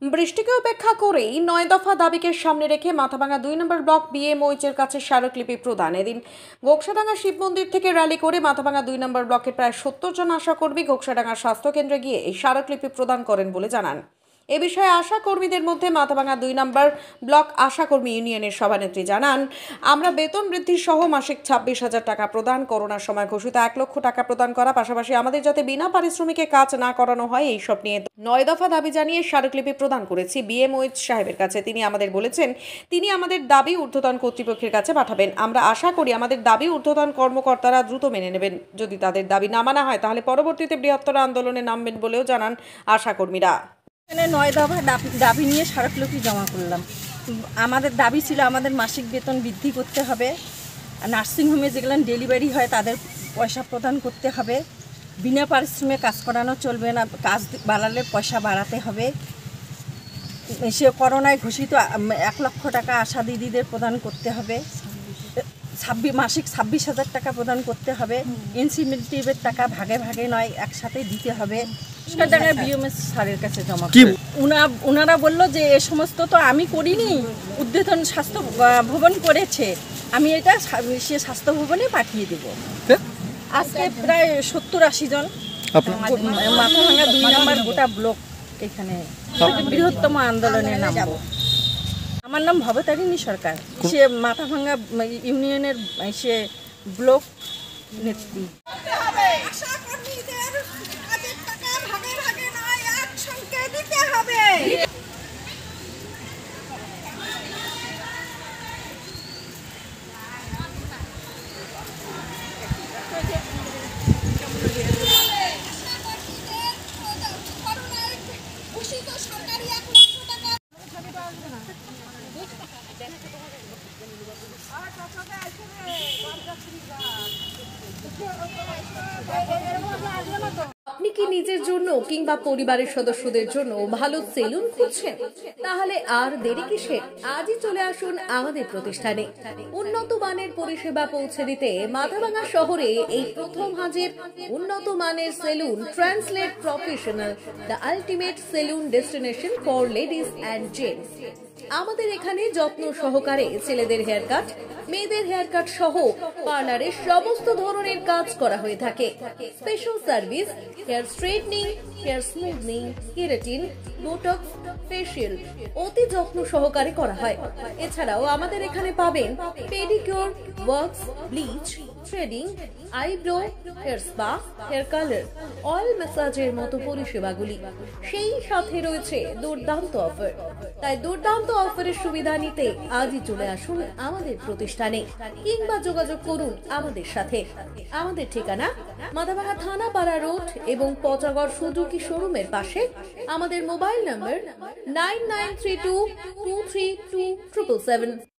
বৃষ্টিকে উপেক্ষা করেই ৯ দফা দাবিকে সামনে রেখে মাথাভাঙা ২ নম্বর ব্লক বিএমওইচের কাছে স্মারকলিপি প্রদান। এদিন গোকসাডাঙ্গা শিব মন্দির থেকে র্যালি করে মাথাভাঙা ২ নম্বর ব্লকের প্রায় ৭০ জন আশাকর্মী গোকসাডাঙ্গা স্বাস্থ্যকেন্দ্রে গিয়ে এই স্মারকলিপি প্রদান করেন বলে জানান। এ বিষয়ে আশা কর্মীদের মধ্যে মাথাভাঙা ২ নম্বর ব্লক আশাকর্মী ইউনিয়নের সভানেত্রী জানান, আমরা বেতন বৃদ্ধি সহ মাসিক ২৬,০০০ টাকা প্রদান, করোনার সময় ঘোষিত ১ লক্ষ টাকা প্রদান করা, পাশাপাশি আমাদের যাতে বিনা পারিশ্রমিকে কাজ না করানো হয় এইসব নিয়ে ৯ দফা দাবি জানিয়ে স্মারকলিপি প্রদান করেছি বিএমওইচ সাহেবের কাছে। তিনি আমাদের বলেছেন তিনি আমাদের দাবি ঊর্ধ্বতন কর্তৃপক্ষের কাছে পাঠাবেন। আমরা আশা করি আমাদের দাবি ঊর্ধ্বতন কর্মকর্তারা দ্রুত মেনে নেবেন। যদি তাদের দাবি না মানা হয় তাহলে পরবর্তীতে বৃহত্তর আন্দোলনে নামবেন বলেও জানান আশাকর্মীরা। ৯ দফা দাবি নিয়ে স্মারকলিপি জমা করলাম। আমাদের দাবি ছিল আমাদের মাসিক বেতন বৃদ্ধি করতে হবে, নার্সিংহোমে যেগুলো ডেলিভারি হয় তাদের পয়সা প্রদান করতে হবে, বিনা পারিশ্রমিকে কাজ করানো চলবে না, কাজ বাড়ালে পয়সা বাড়াতে হবে, সে করোনায় ঘোষিত ১ লক্ষ টাকা আশা দিদিদের প্রদান করতে হবে, মাসিক ২৬,০০০ টাকা প্রদান করতে হবে, ইনসেনটিভের টাকা ভাগে ভাগে নয় একসাথে দিতে হবে। বিএমএস স্যারের কাছে জমা ওনারা বললো যে এ সমস্ত তো আমি করিনি, ঊর্ধ্বতন স্বাস্থ্য ভবন করেছে, আমি এটা সে স্বাস্থ্য ভবনে পাঠিয়ে দেব। আজকে প্রায় ৭০-৮০ জন মাথাভাঙা ২ নম্বর গোটা ব্লক এখানে বৃহত্তম আন্দোলনে নামবো। আমার নাম ভবতারিণী সরকার, সে মাথাভাঙা ইউনিয়নের সে ব্লক নেত্রী। আপনি কি নিজের জন্য কিংবা পরিবারের সদস্যদের জন্য ভালো সেলুন খুঁজছেন? তাহলে আর দেরি কিসের? আজই চলে আসুন আমাদের প্রতিষ্ঠানে। উন্নত মানের পরিষেবা পৌঁছে দিতে মাথাভাঙা শহরে এই প্রথম হাজির উন্নত মানের salon translate professional, the ultimate salon destination for ladies and gents. আমাদের এখানে যত্ন সহকারে ছেলেদের হেয়ার কাট, মেয়েদের হেয়ার কাট সহ পার্লারের সমস্ত ধরনের কাজ করা হয়ে থাকে। Special service hair straightening, hair smoothing, keratin, botox, facial অতি যত্ন সহকারে করা হয়। এছাড়াও আমাদের এখানে পাবেন pedicure, wax, bleach, threading, eyebrow, hair spa, hair colour, oil ম্যাসাজের মতো পরিষেবাগুলি। সেই সাথে রয়েছে দুর্দান্ত অফার। তাই দুর্দান্ত অফারের সুবিধা নিতে আজই চলে আসুন আমাদের প্রতিষ্ঠানে কিংবা যোগাযোগ করুন আমাদের সাথে। আমাদের ঠিকানা মাথাভাঙা থানাপাড়া রোড এবং পচাগড় সুজুকি শোরুমের পাশে। আমাদের মোবাইল নম্বর 9932232777।